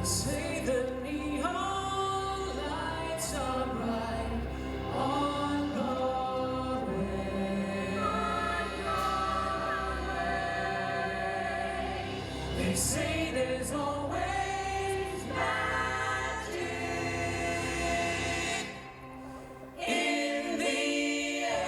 Say the neon lights are bright on Broadway. They say there's always magic in the air.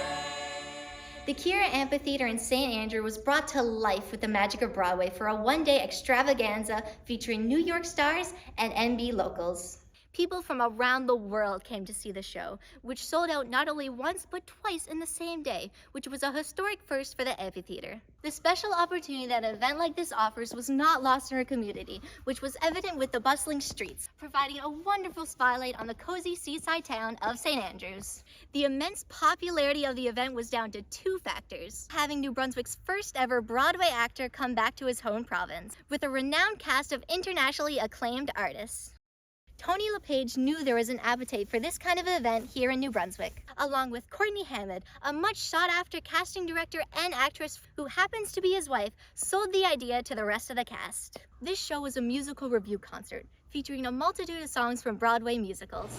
The Kira Amphitheater in St. Andrew was brought to life with the magic of Broadway for a one-day extravaganza featuring New York stars and NB locals. People from around the world came to see the show, which sold out not only once but twice in the same day, which was a historic first for the amphitheater. The special opportunity that an event like this offers was not lost in our community, which was evident with the bustling streets, providing a wonderful spotlight on the cozy seaside town of St. Andrews. The immense popularity of the event was down to two factors: having New Brunswick's first ever Broadway actor come back to his home province, with a renowned cast of internationally acclaimed artists. Tony LePage knew there was an appetite for this kind of event here in New Brunswick, along with Courtney Hammond, a much sought-after casting director and actress who happens to be his wife, sold the idea to the rest of the cast. This show was a musical review concert, featuring a multitude of songs from Broadway musicals.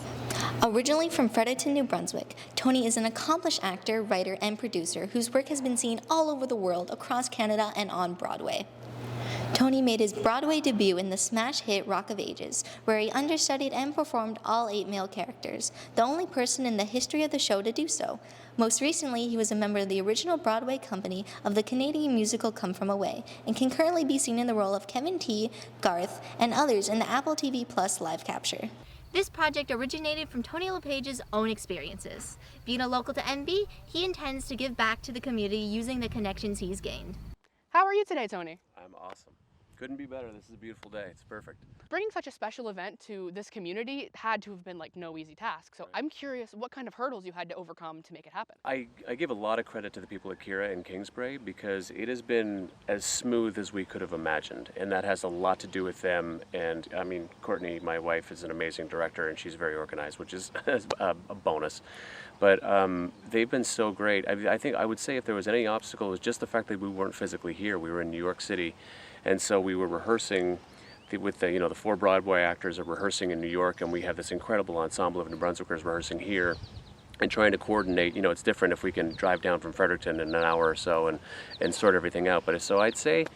Originally from Fredericton, New Brunswick, Tony is an accomplished actor, writer, and producer whose work has been seen all over the world, across Canada, and on Broadway. Tony made his Broadway debut in the smash hit Rock of Ages, where he understudied and performed all 8 male characters, the only person in the history of the show to do so. Most recently, he was a member of the original Broadway company of the Canadian musical Come From Away, and can currently be seen in the role of Kevin T, Garth, and others in the Apple TV Plus live capture. This project originated from Tony LePage's own experiences. Being a local to NB, he intends to give back to the community using the connections he's gained. How are you today, Tony? I'm awesome. Couldn't be better. This is a beautiful day. It's perfect. Bringing such a special event to this community had to have been like no easy task. So I'm curious what kind of hurdles you had to overcome to make it happen. I give a lot of credit to the people at Kira and Kingsbury because it has been as smooth as we could have imagined. And that has a lot to do with them. And I mean, Courtney, my wife, is an amazing director and she's very organized, which is a bonus. But they've been so great. I think I would say if there was any obstacle, it was just the fact that we weren't physically here. We were in New York City. And so we were rehearsing with the 4 Broadway actors are rehearsing in New York, and we have this incredible ensemble of New Brunswickers rehearsing here and trying to coordinate. It's different if we can drive down from Fredericton in an hour or so and sort everything out. But so I'd say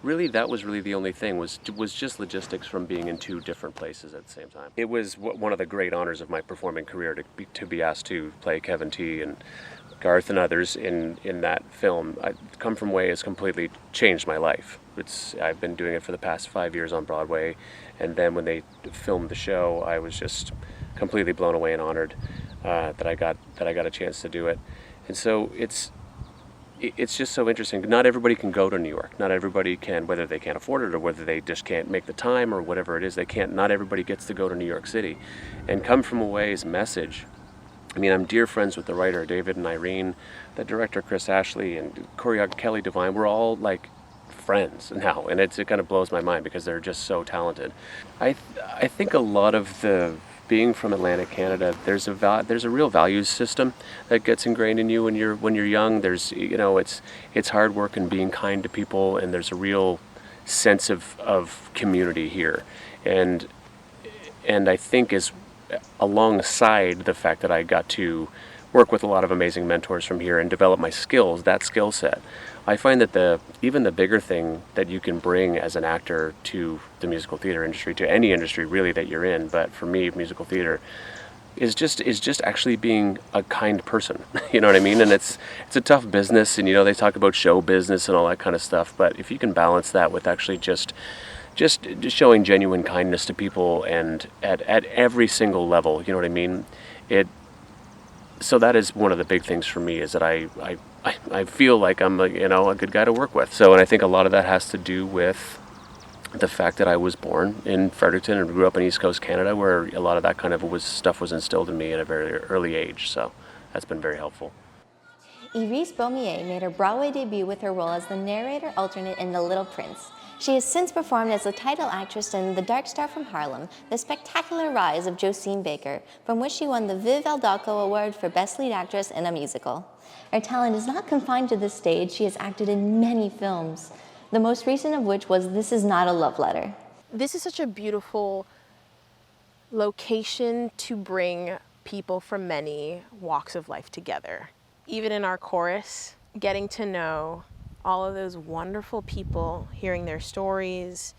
really that was really the only thing was just logistics from being in 2 different places at the same time. It was one of the great honors of my performing career to be asked to play Kevin T and Garth and others in that film. Come From Away has completely changed my life. I've been doing it for the past 5 years on Broadway, and then when they filmed the show, I was just completely blown away and honored that I got a chance to do it. And so it's just so interesting. Not everybody can go to New York. Not everybody can, whether they can't afford it or whether they just can't make the time or whatever it is. Not everybody gets to go to New York City. And Come From Away's message. I mean, I'm dear friends with the writer David and Irene, the director Chris Ashley, and choreographer Kelly Devine. We're all like friends now, and it kind of blows my mind because they're just so talented. I think a lot of the being from Atlantic Canada, there's a real values system that gets ingrained in you when you're young. There's it's hard work and being kind to people, and there's a real sense of community here, and I think is alongside the fact that I got to work with a lot of amazing mentors from here and develop my skills, that skill set. I find that even the bigger thing that you can bring as an actor to the musical theater industry, to any industry really that you're in, but for me, musical theater, is just actually being a kind person. You know what I mean? And it's a tough business, and they talk about show business and all that kind of stuff, but if you can balance that with actually just showing genuine kindness to people and at every single level, you know what I mean? So that is one of the big things for me, is that I feel like I'm a good guy to work with. So, and I think a lot of that has to do with the fact that I was born in Fredericton and grew up in East Coast Canada, where a lot of that kind of stuff was instilled in me at a very early age. So that's been very helpful. Iris Beaumier made her Broadway debut with her role as the narrator alternate in The Little Prince. She has since performed as the title actress in The Dark Star from Harlem, The Spectacular Rise of Josine Baker, from which she won the Viv Aldaco Award for Best Lead Actress in a Musical. Her talent is not confined to this stage. She has acted in many films, the most recent of which was This Is Not a Love Letter. This is such a beautiful location to bring people from many walks of life together. Even in our chorus, getting to know all of those wonderful people, hearing their stories,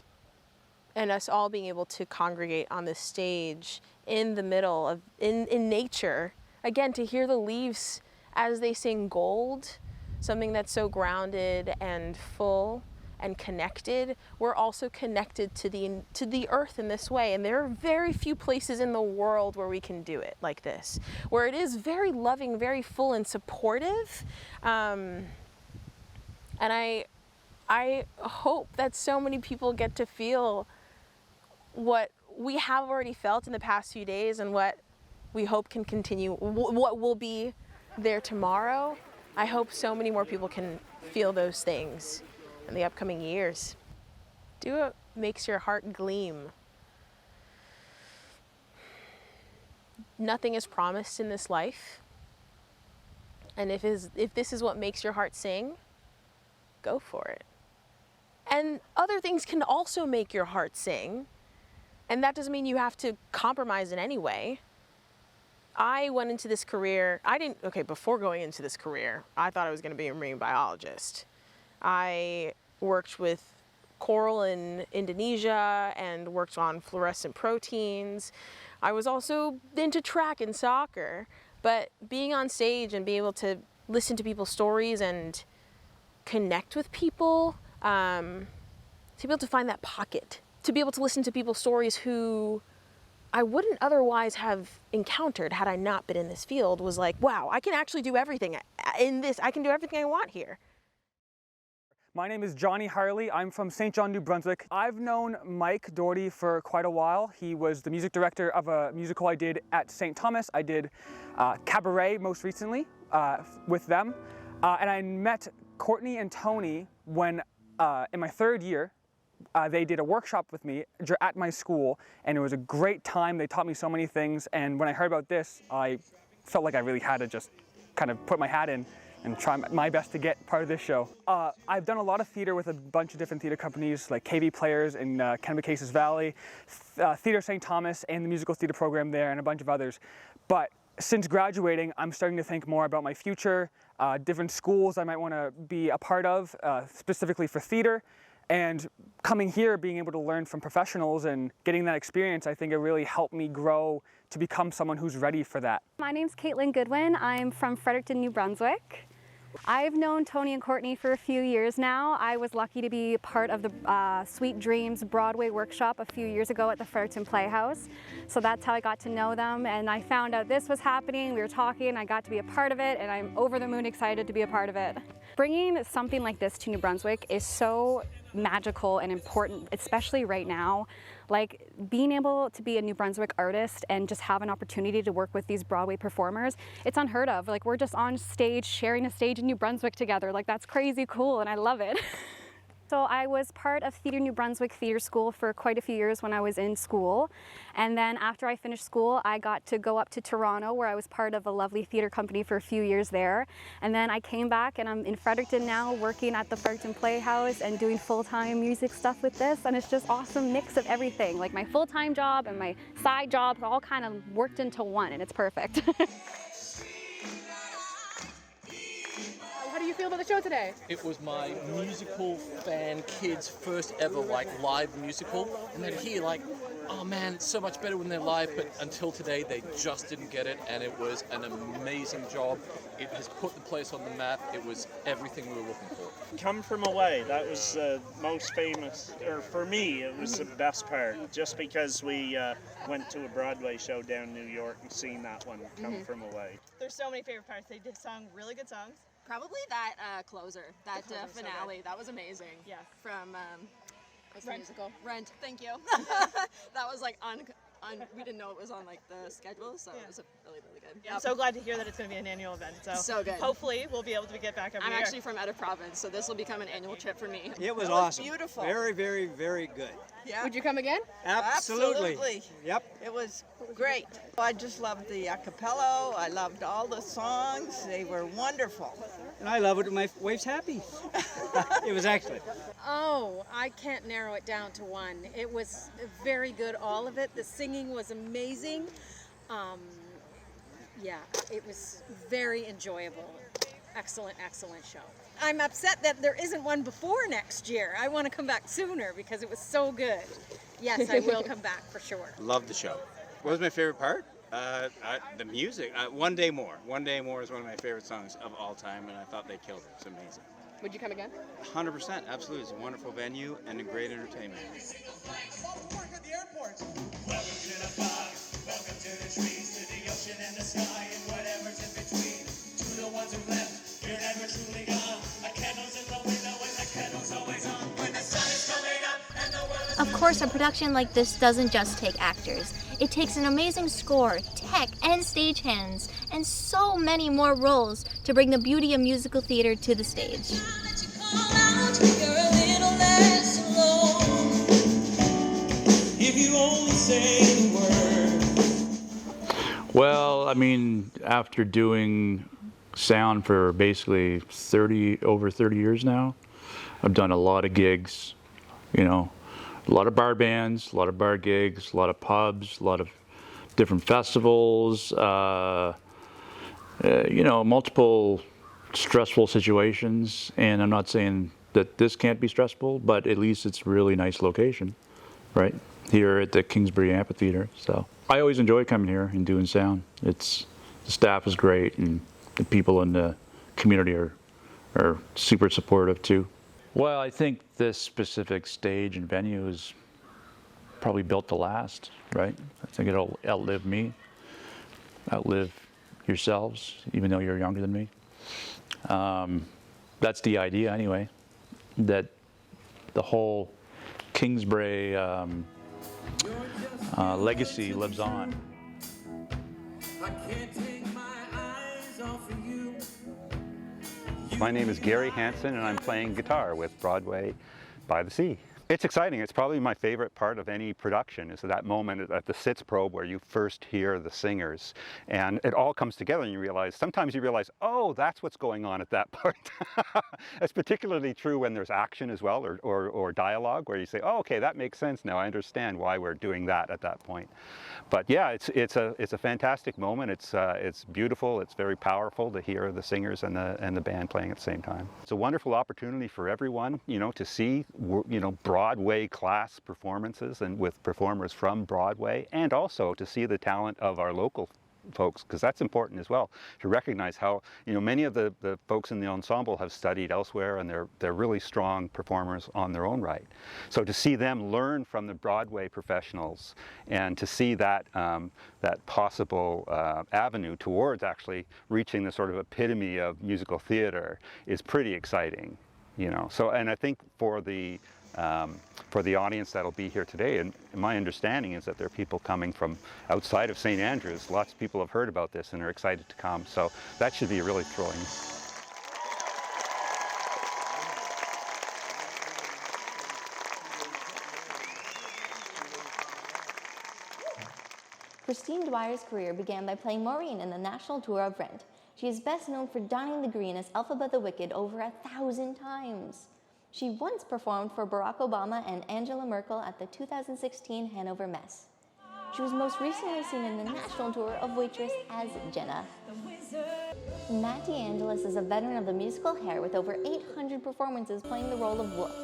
and us all being able to congregate on the stage in the middle of, in nature, again, to hear the leaves as they sing Gold, something that's so grounded and full and connected. We're also connected to the earth in this way, and there are very few places in the world where we can do it like this, where it is very loving, very full and supportive. And I hope that so many people get to feel what we have already felt in the past few days, and what we hope can continue, what will be there tomorrow. I hope so many more people can feel those things in the upcoming years. Do what makes your heart gleam. Nothing is promised in this life. And if this is what makes your heart sing, go for it. And other things can also make your heart sing. And that doesn't mean you have to compromise in any way. I went into this career, before going into this career, I thought I was going to be a marine biologist. I worked with coral in Indonesia and worked on fluorescent proteins. I was also into track and soccer, but being on stage and being able to listen to people's stories and connect with people, to be able to find that pocket, to be able to listen to people's stories who I wouldn't otherwise have encountered had I not been in this field, was like, wow, I can actually do everything in this. I can do everything I want here. My name is Johnny Harley. I'm from St. John, New Brunswick. I've known Mike Doherty for quite a while. He was the music director of a musical I did at St. Thomas. I did Cabaret most recently with them. And I met Courtney and Tony when, in my third year, they did a workshop with me at my school, and it was a great time. They taught me so many things, and when I heard about this, I felt like I really had to just kind of put my hat in and try my best to get part of this show. I've done a lot of theater with a bunch of different theater companies like KV Players in Kennebecasis Valley, Theater St. Thomas and the musical theater program there, and a bunch of others. But since graduating, I'm starting to think more about my future, different schools I might want to be a part of, specifically for theater. And coming here, being able to learn from professionals and getting that experience, I think it really helped me grow to become someone who's ready for that. My name's Caitlin Goodwin. I'm from Fredericton, New Brunswick. I've known Tony and Courtney for a few years now. I was lucky to be part of the Sweet Dreams Broadway workshop a few years ago at the Fredericton Playhouse. So that's how I got to know them, and I found out this was happening. We were talking, I got to be a part of it, and I'm over the moon excited to be a part of it. Bringing something like this to New Brunswick is so magical and important, especially right now. Like, being able to be a New Brunswick artist and just have an opportunity to work with these Broadway performers, it's unheard of. Like, we're just on stage, sharing a stage in New Brunswick together. Like, that's crazy cool, and I love it. So I was part of Theatre New Brunswick Theatre School for quite a few years when I was in school. And then after I finished school, I got to go up to Toronto, where I was part of a lovely theatre company for a few years there. And then I came back, and I'm in Fredericton now, working at the Fredericton Playhouse and doing full-time music stuff with this. And it's just awesome mix of everything. Like, my full-time job and my side job all kind of worked into one, and it's perfect. How do you feel about the show today? It was my musical fan kids' first ever live musical, and then here oh man, it's so much better when they're live, but until today they just didn't get it, and it was an amazing job. It has put the place on the map. It was everything we were looking for. Come From Away, that was the most famous, or for me, it was the best part, just because we went to a Broadway show down in New York and seen that one, Come From Away. There's so many favorite parts. They sung really good songs. Probably that closer, that finale. So that was amazing. Yeah. From Rent. musical? Rent. Thank you. That was like we didn't know it was on like the schedule, so it was really good. Yeah, I'm so glad to hear that it's going to be an annual event. So good. Hopefully we'll be able to get back every I'm year. actually from out of province, so this will become an annual trip for me. It was awesome. Beautiful. Very, very, very good. Yeah. Would you come again? Absolutely. Yep. It was great. I just loved the a cappella. I loved all the songs. They were wonderful. And I love it when my wife's happy. It was excellent. Oh, I can't narrow it down to one. It was very good, all of it. The singing was amazing. Yeah, it was very enjoyable. Excellent, excellent show. I'm upset that there isn't one before next year. I want to come back sooner because it was so good. Yes, I will come back for sure. Loved the show. What was my favorite part? The music. One Day More. One Day More is one of my favorite songs of all time, and I thought they killed it. It's amazing. Would you come again? 100%, absolutely. It's a wonderful venue and a great entertainment. Welcome to the park, welcome to the trees, to the ocean and the sky and whatever's in between. To the ones who left, you're never truly gone. A candle's in the window and the candle's always on. When the sun is coming up and the world is... Of course, a production like this doesn't just take actors. It takes an amazing score, tech, and stagehands, and so many more roles to bring the beauty of musical theater to the stage. If you only say the word. Well, I mean, after doing sound for basically over 30 years now, I've done a lot of gigs, you know, a lot of bar bands, a lot of bar gigs, a lot of pubs, a lot of different festivals, you know, multiple stressful situations. And I'm not saying that this can't be stressful, but at least it's a really nice location, right? Here at the Kingsbury Amphitheater. So I always enjoy coming here and doing sound. The staff is great, and the people in the community are super supportive too. Well, I think this specific stage and venue is probably built to last, right? I think it'll outlive me, outlive yourselves, even though you're younger than me. That's the idea anyway, that the whole Kingsbury legacy lives on. I can't take my eyes off of you. My name is Gary Hansen, and I'm playing guitar with Broadway by the Sea. It's exciting. It's probably my favorite part of any production, is that moment at the sitz probe where you first hear the singers and it all comes together and sometimes you realize, oh, that's what's going on at that part. It's particularly true when there's action as well, or dialogue, where you say, oh, okay, that makes sense now. I understand why we're doing that at that point. But yeah, it's a fantastic moment. It's beautiful. It's very powerful to hear the singers and the band playing at the same time. It's a wonderful opportunity for everyone, you know, to see, you know, Broadway class performances and with performers from Broadway, and also to see the talent of our local folks, because that's important as well, to recognize how, you know, many of the folks in the ensemble have studied elsewhere, and they're really strong performers on their own right. So to see them learn from the Broadway professionals and to see that that possible avenue towards actually reaching the sort of epitome of musical theater is pretty exciting, you know. So, and I think for the audience that'll be here today, and my understanding is that there are people coming from outside of St. Andrews. Lots of people have heard about this and are excited to come, so that should be really thrilling. Christine Dwyer's career began by playing Maureen in the national tour of Rent. She is best known for donning the green as Elphaba the Wicked over 1,000 times. She once performed for Barack Obama and Angela Merkel at the 2016 Hanover Mess. She was most recently seen in the national tour of Waitress as Jenna. Matt DeAngelis is a veteran of the musical Hair with over 800 performances playing the role of Wolf.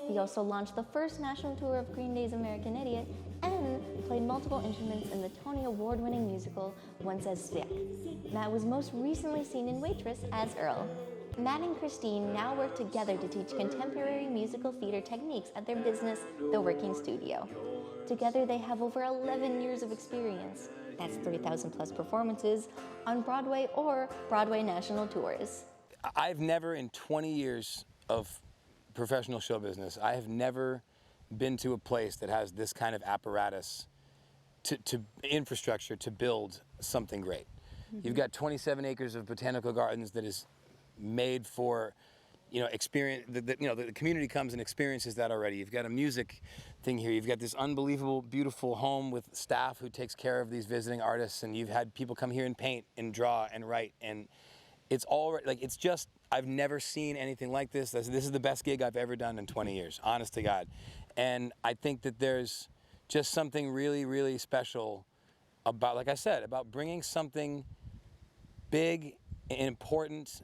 He also launched the first national tour of Green Day's American Idiot and played multiple instruments in the Tony Award-winning musical Once as Vic. Matt was most recently seen in Waitress as Earl. Matt and Christine now work together to teach contemporary musical theater techniques at their business, The Working Studio. Together, they have over 11 years of experience. That's 3,000 plus performances on Broadway or Broadway national tours. I've never, in 20 years of professional show business, I have never been to a place that has this kind of apparatus to infrastructure to build something great. You've got 27 acres of botanical gardens that is made for, experience. The community comes and experiences that already. You've got a music thing here. You've got this unbelievable, beautiful home with staff who takes care of these visiting artists, and you've had people come here and paint and draw and write, and it's all like it's just. I've never seen anything like this. This is the best gig I've ever done in 20 years, honest to God. And I think that there's just something really, really special about, like I said, about bringing something big and important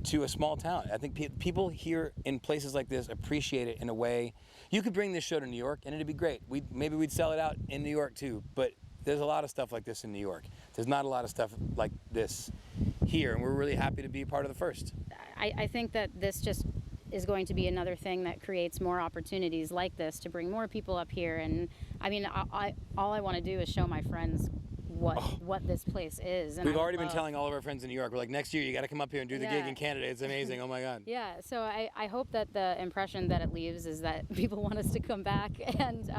to a small town. I think people here in places like this appreciate it in a way. You could bring this show to New York and it'd be great. Maybe we'd sell it out in New York too, but there's a lot of stuff like this in New York. There's not a lot of stuff like this here, and we're really happy to be a part of the first. I think that this just is going to be another thing that creates more opportunities like this to bring more people up here. And I mean, all I want to do is show my friends what this place is. And We've already been telling all of our friends in New York, we're like, next year you got to come up here and do the gig in Canada. It's amazing. Oh my God. Yeah, so I hope that the impression that it leaves is that people want us to come back, and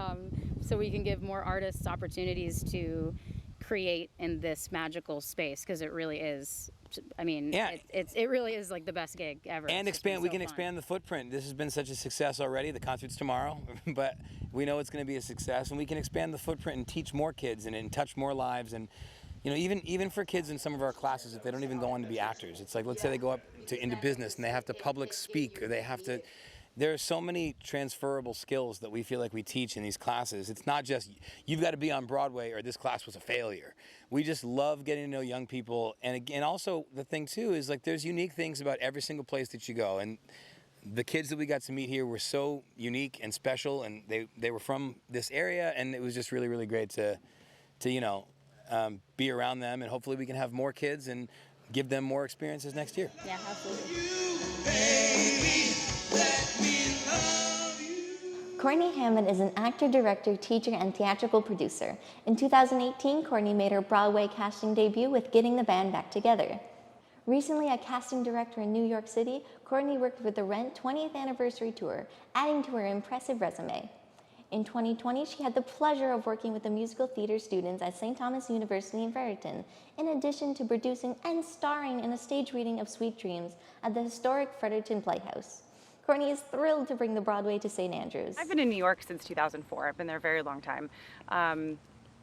so we can give more artists opportunities to create in this magical space, because it really is. I mean, it really is like the best gig ever. And we can expand the footprint. This has been such a success already. The concert's tomorrow, but we know it's going to be a success, and we can expand the footprint and teach more kids and touch more lives. And even for kids in some of our classes, if they don't even go on to be actors, it's like, let's say they go up into business and they have to public speak, or they have to. There are so many transferable skills that we feel like we teach in these classes. It's not just, you've got to be on Broadway or this class was a failure. We just love getting to know young people. And again, also the thing too is like there's unique things about every single place that you go. And the kids that we got to meet here were so unique and special, and they were from this area, and it was just really, really great to be around them. And hopefully we can have more kids and give them more experiences next year. Yeah, absolutely. Courtney Hammond is an actor, director, teacher, and theatrical producer. In 2018, Courtney made her Broadway casting debut with Getting the Band Back Together. Recently a casting director in New York City, Courtney worked with the Rent 20th Anniversary Tour, adding to her impressive resume. In 2020, she had the pleasure of working with the musical theater students at St. Thomas University in Fredericton, in addition to producing and starring in a stage reading of Sweet Dreams at the historic Fredericton Playhouse. Courtney is thrilled to bring the Broadway to St. Andrews. I've been in New York since 2004. I've been there a very long time.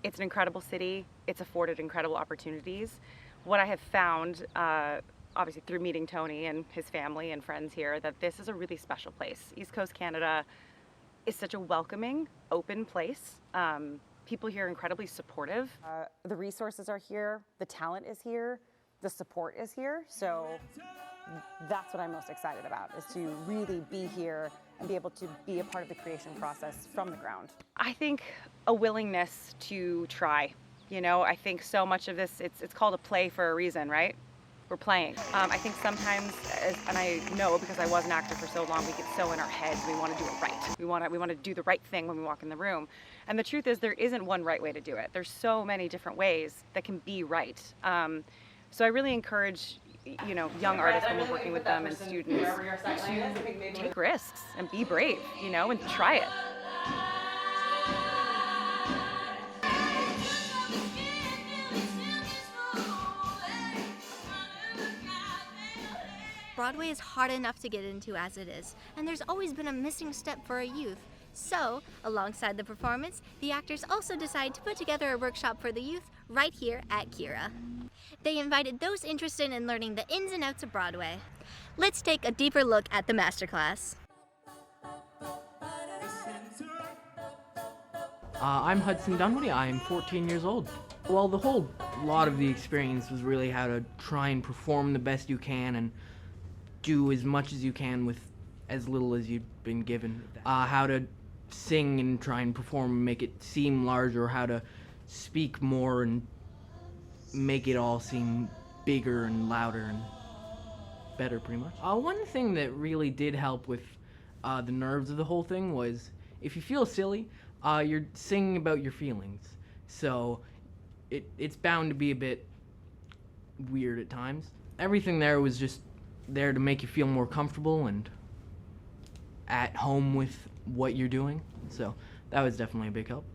It's an incredible city. It's afforded incredible opportunities. What I have found, obviously through meeting Tony and his family and friends here, that this is a really special place. East Coast Canada is such a welcoming, open place. People here are incredibly supportive. The resources are here, the talent is here, the support is here. So that's what I'm most excited about, is to really be here and be able to be a part of the creation process from the ground. I think a willingness to try. I think so much of this, it's called a play for a reason, right? We're playing. I think sometimes, and I know because I was an actor for so long, we get so in our heads, we want to do it right. We want to do the right thing when we walk in the room. And the truth is, there isn't one right way to do it. There's so many different ways that can be right. So I really encourage young artists when we're working with them and students to take risks and be brave, and try it. Broadway is hard enough to get into as it is, and there's always been a missing step for a youth. So, alongside the performance, the actors also decided to put together a workshop for the youth right here at Kira. They invited those interested in learning the ins and outs of Broadway. Let's take a deeper look at the masterclass. I'm Hudson Dunwoody. I'm 14 years old. Well, the whole lot of the experience was really how to try and perform the best you can and do as much as you can with as little as you've been given. How to sing and try and perform and make it seem larger, how to speak more and make it all seem bigger and louder and better, pretty much. One thing that really did help with the nerves of the whole thing was, if you feel silly, you're singing about your feelings. So it's bound to be a bit weird at times. Everything there was just there to make you feel more comfortable and at home with what you're doing. So that was definitely a big help.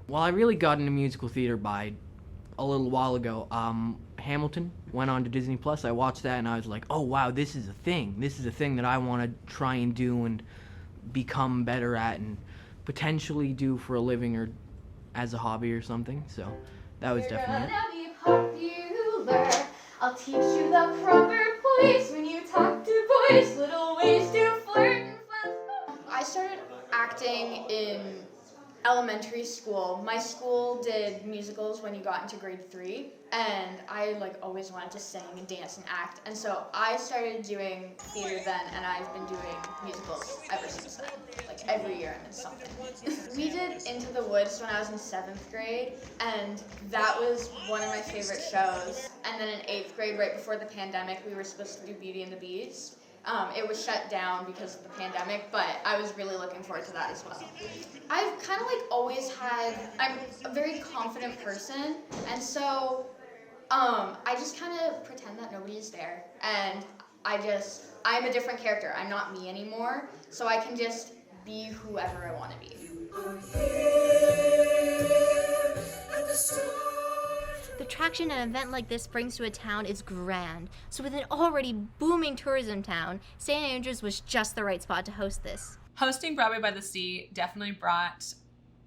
Well, I really got into musical theater by a little while ago. Hamilton went on to Disney Plus. I watched that and I was like, oh wow, this is a thing. This is a thing that I want to try and do and become better at and potentially do for a living or as a hobby or something. So that was definitely it. Popular. I'll teach you the proper place when you talk to boys, little ways to flirt and fun. I started acting in elementary school. My school did musicals when you got into grade 3, and I always wanted to sing and dance and act, and so I started doing theater then, and I've been doing musicals ever since then. Every year I'm in something. We did Into the Woods when I was in 7th grade, and that was one of my favorite shows. And then in 8th grade, right before the pandemic, we were supposed to do Beauty and the Beast. It was shut down because of the pandemic, but I was really looking forward to that as well. I've kind of always I'm a very confident person, and so I just kind of pretend that nobody is there, and I'm a different character. I'm not me anymore, so I can just be whoever I want to be. The traction an event like this brings to a town is grand. So with an already booming tourism town, St. Andrews was just the right spot to host this. Hosting Broadway by the Sea definitely brought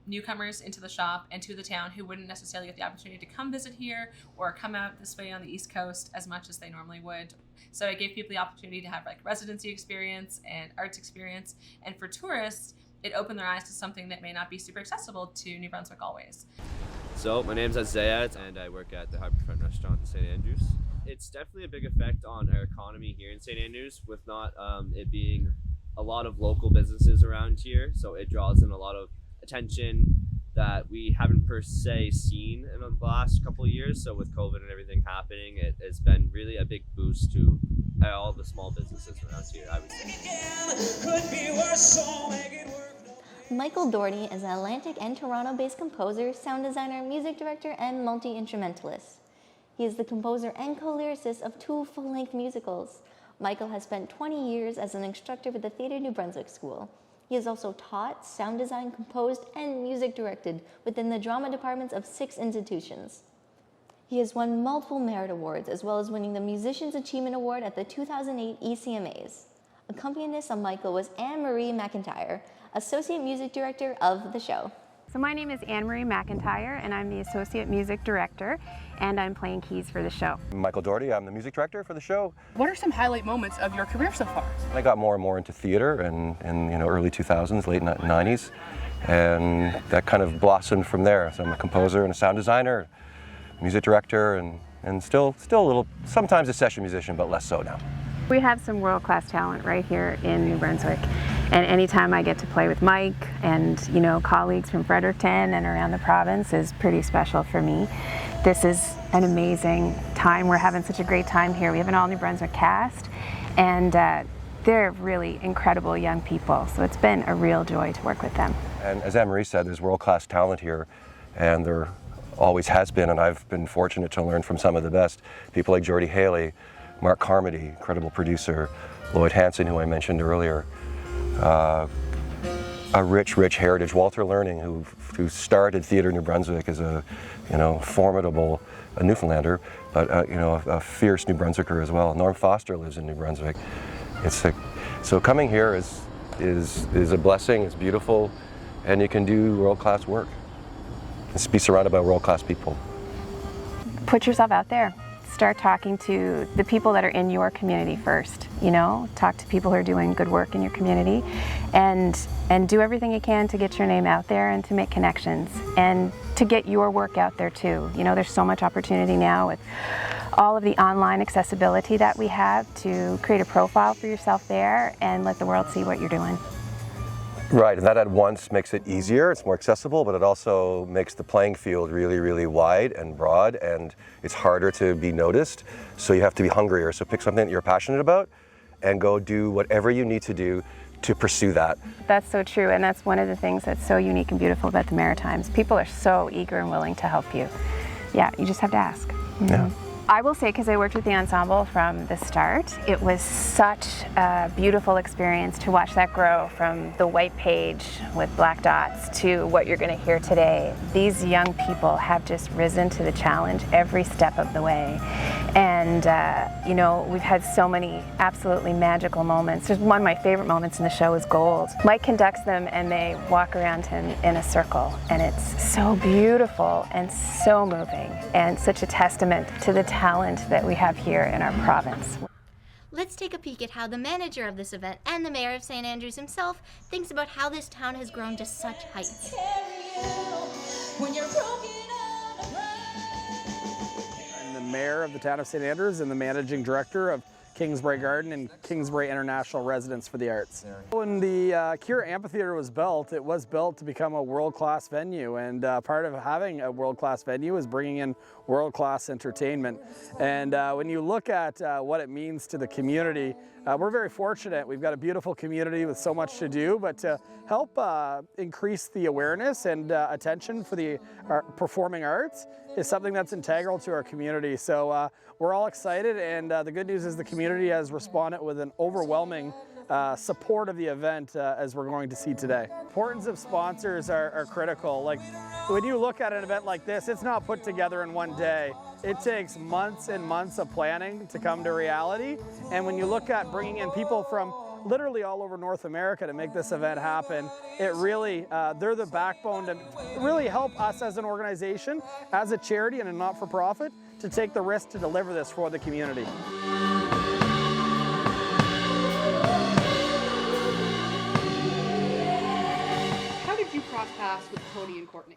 newcomers into the shop and to the town who wouldn't necessarily get the opportunity to come visit here or come out this way on the East Coast as much as they normally would. So it gave people the opportunity to have residency experience and arts experience, and for tourists it opened their eyes to something that may not be super accessible to New Brunswick always. So my name's Isaiah and I work at the Harbourfront Restaurant in St. Andrews. It's definitely a big effect on our economy here in St. Andrews with not it being a lot of local businesses around here, so it draws in a lot of attention that we haven't per se seen in the last couple of years. So with COVID and everything happening, it has been really a big boost to all the small businesses around here, I would say. Michael Doherty is an Atlantic and Toronto-based composer, sound designer, music director, and multi-instrumentalist. He is the composer and co-lyricist of 2 full-length musicals. Michael has spent 20 years as an instructor with the Theatre New Brunswick School. He has also taught, sound designed, composed, and music directed within the drama departments of 6 institutions. He has won multiple merit awards, as well as winning the Musician's Achievement Award at the 2008 ECMAs. Accompanist on Michael was Anne-Marie McIntyre, Associate Music Director of the show. So my name is Anne-Marie McIntyre, and I'm the Associate Music Director, and I'm playing keys for the show. Michael Doherty, I'm the music director for the show. What are some highlight moments of your career so far? I got more and more into theater in early 2000s, late 90s, and that kind of blossomed from there. So I'm a composer and a sound designer, music director, and still a little, sometimes a session musician, but less so now. We have some world-class talent right here in New Brunswick, and anytime I get to play with Mike and colleagues from Fredericton and around the province is pretty special for me. This is an amazing time. We're having such a great time here. We have an all New Brunswick cast, and they're really incredible young people, so it's been a real joy to work with them. And as Anne-Marie said, there's world-class talent here, and there always has been, and I've been fortunate to learn from some of the best. People like Geordie Haley, Mark Carmody, incredible producer, Lloyd Hansen, who I mentioned earlier, a rich heritage, Walter Learning, who started Theatre New Brunswick as a formidable Newfoundlander, but a fierce New Brunswicker as well. Norm Foster lives in New Brunswick. So coming here is a blessing. It's beautiful, and you can do world-class work. Just be surrounded by world-class people. Put yourself out there. Start talking to the people that are in your community first, talk to people who are doing good work in your community, and do everything you can to get your name out there and to make connections and to get your work out there too. There's so much opportunity now with all of the online accessibility that we have to create a profile for yourself there and let the world see what you're doing. Right, and that at once makes it easier, it's more accessible, but it also makes the playing field really wide and broad, and it's harder to be noticed, so you have to be hungrier. So pick something that you're passionate about and go do whatever you need to do to pursue that. That's so true, and that's one of the things that's so unique and beautiful about the Maritimes. People are so eager and willing to help you. Yeah, you just have to ask. Mm-hmm. Yeah. I will say, because I worked with the ensemble from the start, it was such a beautiful experience to watch that grow from the white page with black dots to what you're going to hear today. These young people have just risen to the challenge every step of the way. And, you know, we've had so many absolutely magical moments. There's one of my favorite moments in the show is Gold. Mike conducts them and they walk around him in a circle. And it's so beautiful and so moving and such a testament to the talent that we have here in our province. Let's take a peek at how the manager of this event and the mayor of St. Andrews himself thinks about how this town has grown to such heights. I'm the mayor of the town of St. Andrews and the managing director of Kingsbury Garden and Kingsbury International Residence for the Arts. When the Kira Amphitheatre was built, it was built to become a world-class venue, and part of having a world-class venue is bringing in world-class entertainment. And when you look at what it means to the community, we're very fortunate. We've got a beautiful community with so much to do, but to help increase the awareness and attention for the performing arts is something that's integral to our community. So we're all excited, and the good news is the community has responded with an overwhelming support of the event as we're going to see today. Importance of sponsors are critical. Like when you look at an event like this, it's not put together in one day. It takes months and months of planning to come to reality. And when you look at bringing in people from literally all over North America to make this event happen, it really, they're the backbone to really help us as an organization, as a charity and a not-for-profit, to take the risk to deliver this for the community. How did you cross paths with Tony and Courtney?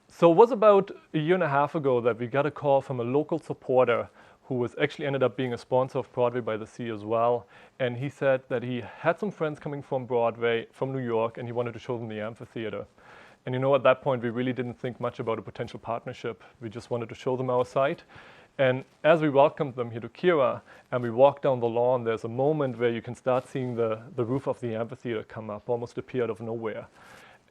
So it was about a year and a half ago that we got a call from a local supporter who was actually ended up being a sponsor of Broadway by the Sea as well. And he said that he had some friends coming from Broadway, from New York, and he wanted to show them the amphitheater. And you know, at that point, we really didn't think much about a potential partnership. We just wanted to show them our site. And as we welcomed them here to Kira, and we walked down the lawn, there's a moment where you can start seeing the roof of the amphitheater come up, almost appear out of nowhere.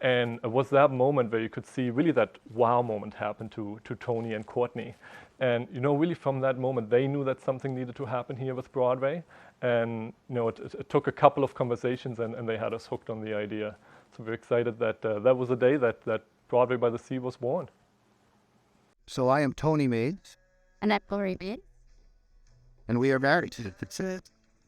And it was that moment where you could see really that wow moment happen to Tony and Courtney. And you know, really from that moment, they knew that something needed to happen here with Broadway. And you know, it took a couple of conversations and they had us hooked on the idea. So we're excited that that was the day that Broadway by the Sea was born. So I am Tony Maids. And I'm Glory Maids. And we are married.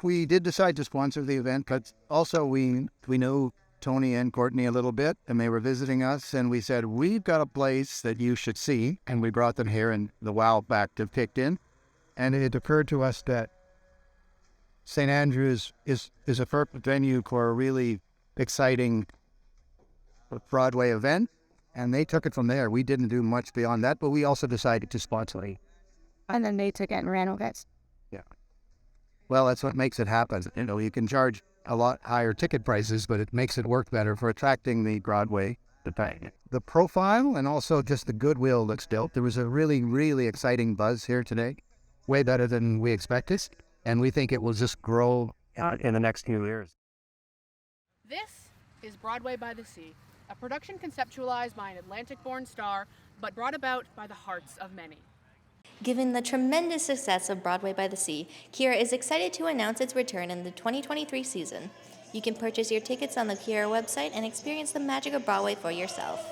We did decide to sponsor the event, but also we know Tony and Courtney a little bit, and they were visiting us, and we said, we've got a place that you should see, and we brought them here, and the wow factor kicked in. And it occurred to us that St. Andrews is a perfect venue for a really exciting Broadway event, and they took it from there. We didn't do much beyond that, but we also decided to sponsor it. And then they took it and ran with it. Yeah. Well, that's what makes it happen. You know, you can charge a lot higher ticket prices, but it makes it work better for attracting the Broadway to pay. The profile and also just the goodwill that's built. There was a really, really exciting buzz here today, way better than we expected, and we think it will just grow in the next few years. This is Broadway by the Sea, a production conceptualized by an Atlantic-born star, but brought about by the hearts of many. Given the tremendous success of Broadway by the Sea, Kira is excited to announce its return in the 2023 season. You can purchase your tickets on the Kira website and experience the magic of Broadway for yourself.